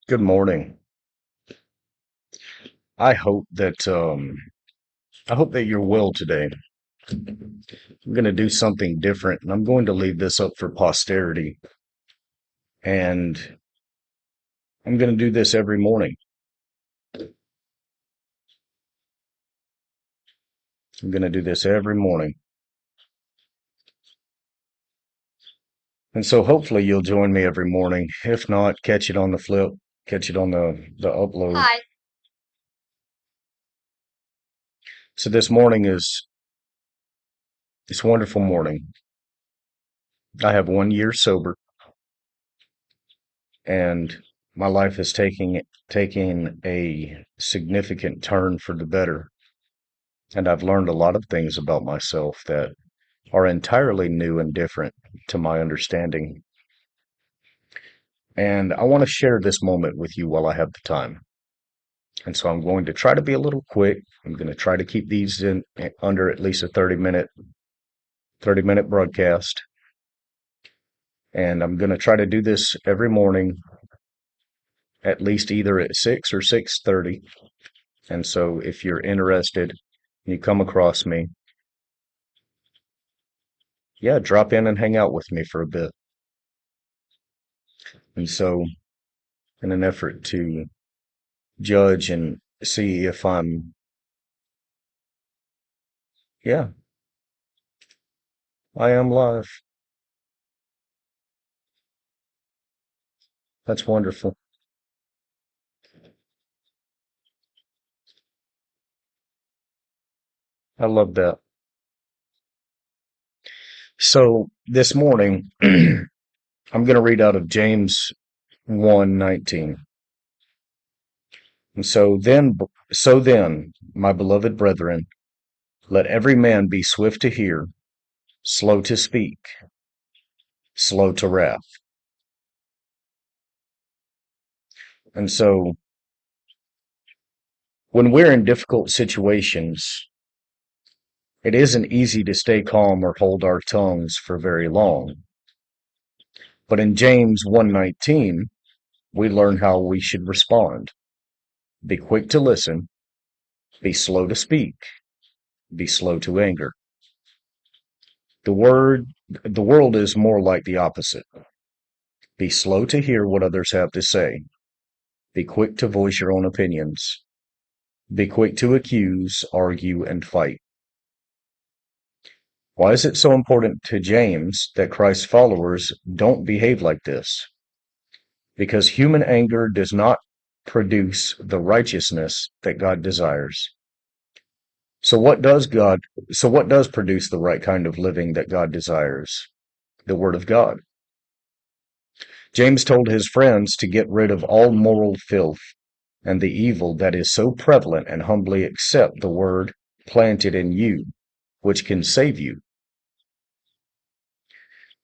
Good morning. I hope that you're well today. I'm going to do something different, and I'm going to leave this up for posterity. And I'm going to do this every morning. I'm going to do this every morning. And so hopefully you'll join me every morning. If not, catch it on the flip, catch it on the upload. Hi. So this morning is this wonderful morning. I have 1 year sober, and my life is taking a significant turn for the better. And I've learned a lot of things about myself that are entirely new and different to my understanding. And I want to share this moment with you while I have the time. And so I'm going to try to be a little quick. I'm going to try to keep these in under at least a 30-minute broadcast. And I'm going to try to do this every morning, at least either at 6 or 6:30. And so if you're interested, you come across me, yeah, drop in and hang out with me for a bit. And so in an effort to judge and see if yeah, I am live. That's wonderful. I love that. So this morning, I'm going to read out of James 1:19. And so then, my beloved brethren, let every man be swift to hear, slow to speak, slow to wrath. And so when we're in difficult situations, it isn't easy to stay calm or hold our tongues for very long. But in James 1:19, we learn how we should respond. Be quick to listen, be slow to speak, be slow to anger. The world is more like the opposite. Be slow to hear what others have to say. Be quick to voice your own opinions. Be quick to accuse, argue, and fight. Why is it so important to James that Christ's followers don't behave like this? Because human anger does not produce the righteousness that God desires. So what does produce the right kind of living that God desires? The Word of God. James told his friends to get rid of all moral filth and the evil that is so prevalent and humbly accept the Word planted in you, which can save you.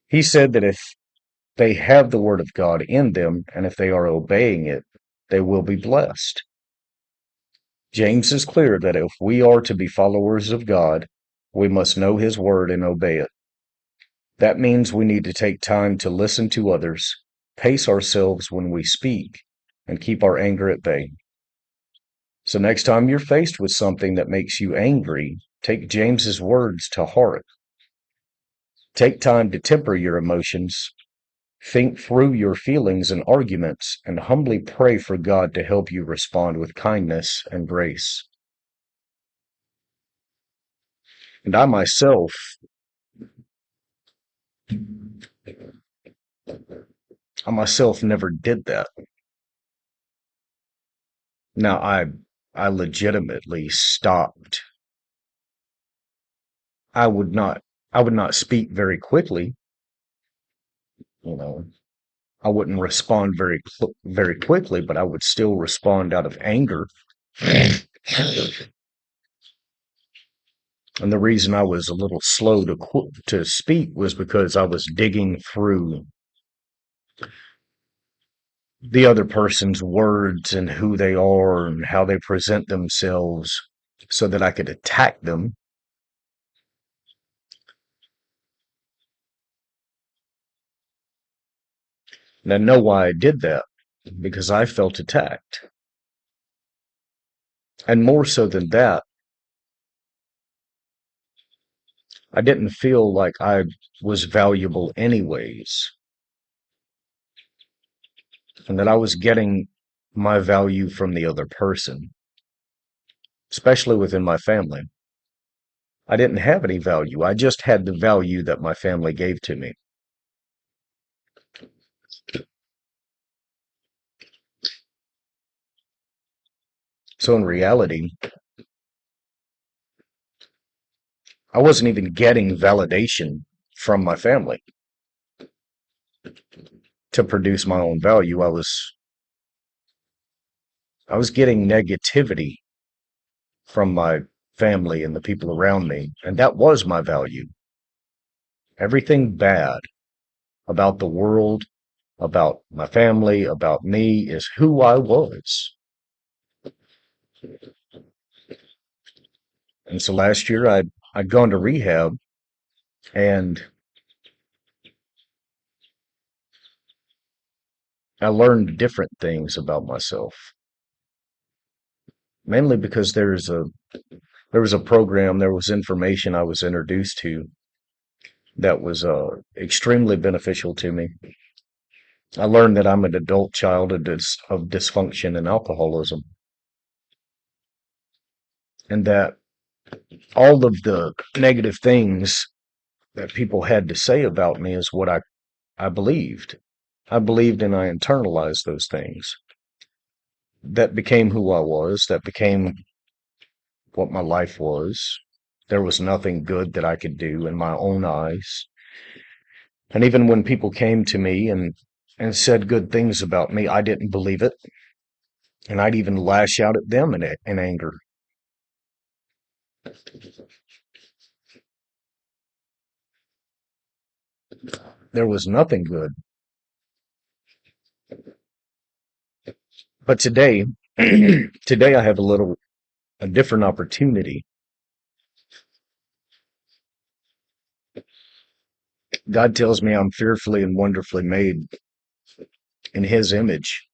He said that if they have the Word of God in them and if they are obeying it, they will be blessed. James is clear that if we are to be followers of God, we must know His Word and obey it. That means we need to take time to listen to others, pace ourselves when we speak, and keep our anger at bay. So next time you're faced with something that makes you angry, take James's words to heart. Take time to temper your emotions, think through your feelings and arguments, and humbly pray for God to help you respond with kindness and grace. And I myself never did that. Now I legitimately stopped. I would not I would not speak very quickly, you know. I wouldn't respond very quickly, but I would still respond out of anger. And the reason I was a little slow to speak was because I was digging through the other person's words and who they are and how they present themselves so that I could attack them. And I know why I did that. because I felt attacked. And more so than that, I didn't feel like I was valuable anyways, and that I was getting my value from the other person, especially within my family. I didn't have any value. I just had the value that my family gave to me. So in reality, I wasn't even getting validation from my family to produce my own value. I was getting negativity from my family and the people around me, and that was my value. Everything bad about the world, about my family, about me is who I was. And so last year I'd gone to rehab, and I learned different things about myself. Mainly because there was a program, there was information I was introduced to that was extremely beneficial to me. I learned that I'm an adult child of dysfunction and alcoholism, and that all of the negative things that people had to say about me is what I believed. I believed and I internalized those things. That became who I was. That became what my life was. There was nothing good that I could do in my own eyes. And even when people came to me and said good things about me, I didn't believe it. And I'd even lash out at them in anger. There was nothing good. But today, today I have a different opportunity. God tells me I'm fearfully and wonderfully made in His image,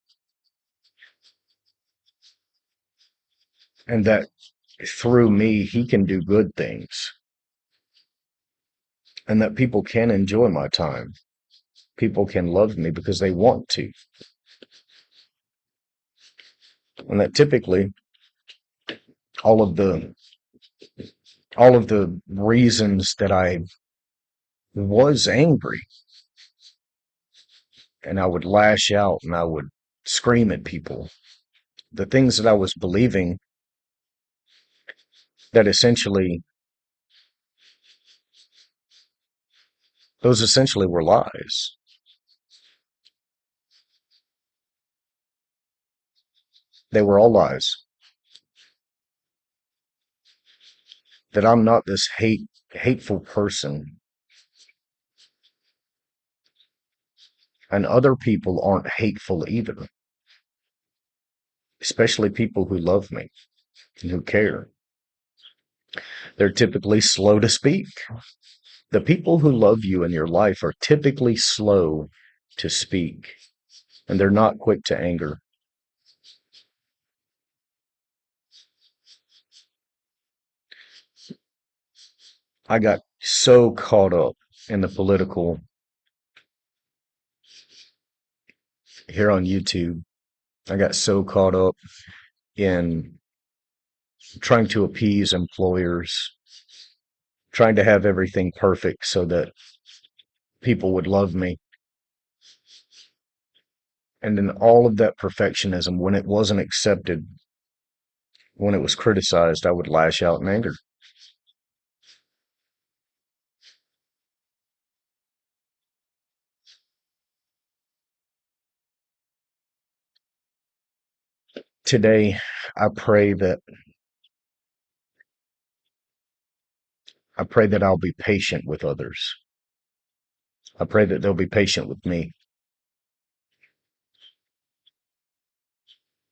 and that through me, He can do good things, and that people can enjoy my time. People can love me because they want to, and that typically all of the all of the reasons that I was angry and I would lash out and I would scream at people, the things that I was believing that those essentially were lies. They were all lies. That I'm not this hateful person, and other people aren't hateful either, especially people who love me and who care. They're typically slow to speak. The people who love you in your life are typically slow to speak, and they're not quick to anger. I got so caught up in the political here on YouTube. I got so caught up in trying to appease employers, trying to have everything perfect so that people would love me. And in all of that perfectionism, when it wasn't accepted, when it was criticized, I would lash out in anger. Today, I pray that I pray that I'll be patient with others. I pray that they'll be patient with me.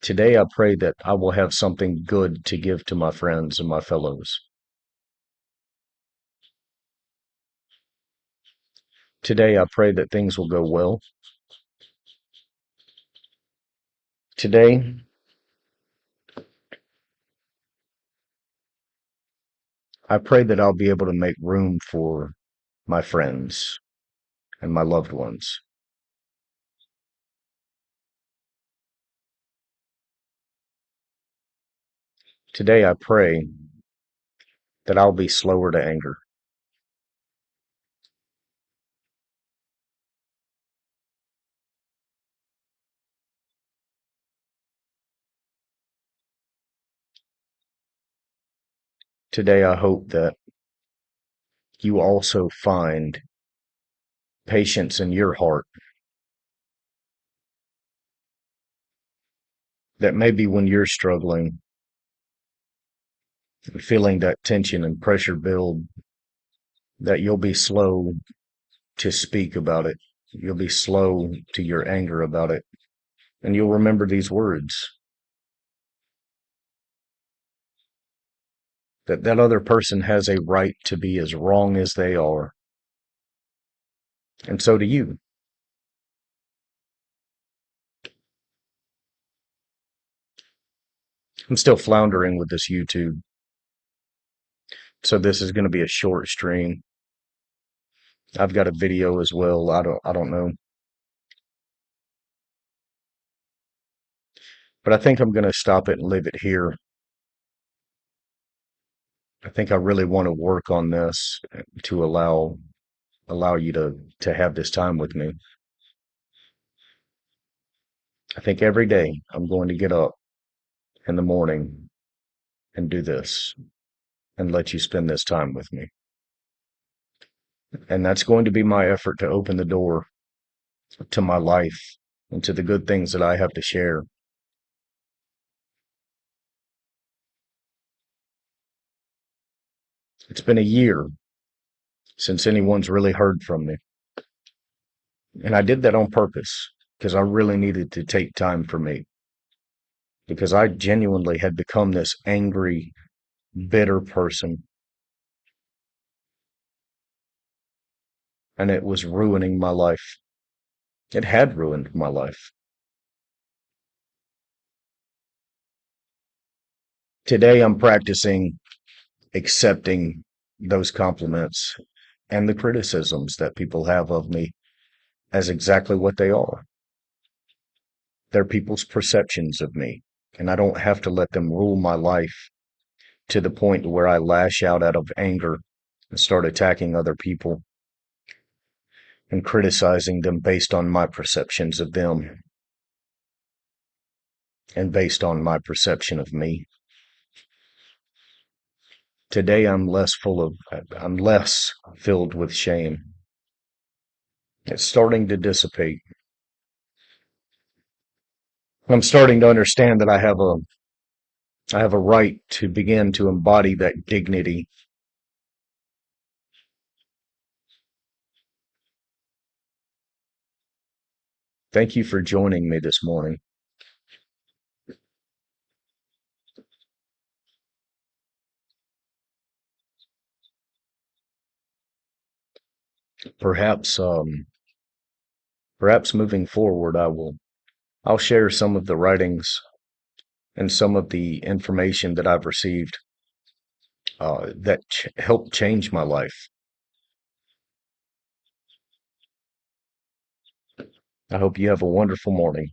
Today, I pray that I will have something good to give to my friends and my fellows. Today, I pray that things will go well. Today, I pray that I'll be able to make room for my friends and my loved ones. Today, I pray that I'll be slower to anger. Today, I hope that you also find patience in your heart, that maybe when you're struggling, feeling that tension and pressure build, that you'll be slow to speak about it. You'll be slow to your anger about it. And you'll remember these words, that that other person has a right to be as wrong as they are. And so do you. I'm still floundering with this YouTube. So this is going to be a short stream. I've got a video as well. I don't know. But I think I'm going to stop it and leave it here. I think I really want to work on this to allow you to have this time with me. I think every day I'm going to get up in the morning and do this and let you spend this time with me. And that's going to be my effort to open the door to my life and to the good things that I have to share. It's been a year since anyone's really heard from me. And I did that on purpose because I really needed to take time for me, because I genuinely had become this angry, bitter person, and it was ruining my life. It had ruined my life. Today, I'm practicing accepting those compliments and the criticisms that people have of me as exactly what they are. They're people's perceptions of me, and I don't have to let them rule my life to the point where I lash out of anger and start attacking other people and criticizing them based on my perceptions of them and based on my perception of me. Today I'm less filled with shame. It's starting to dissipate. I'm starting to understand that I have a right to begin to embody that dignity. Thank you for joining me this morning. Perhaps, perhaps moving forward, I'll share some of the writings and some of the information that I've received that helped change my life. I hope you have a wonderful morning.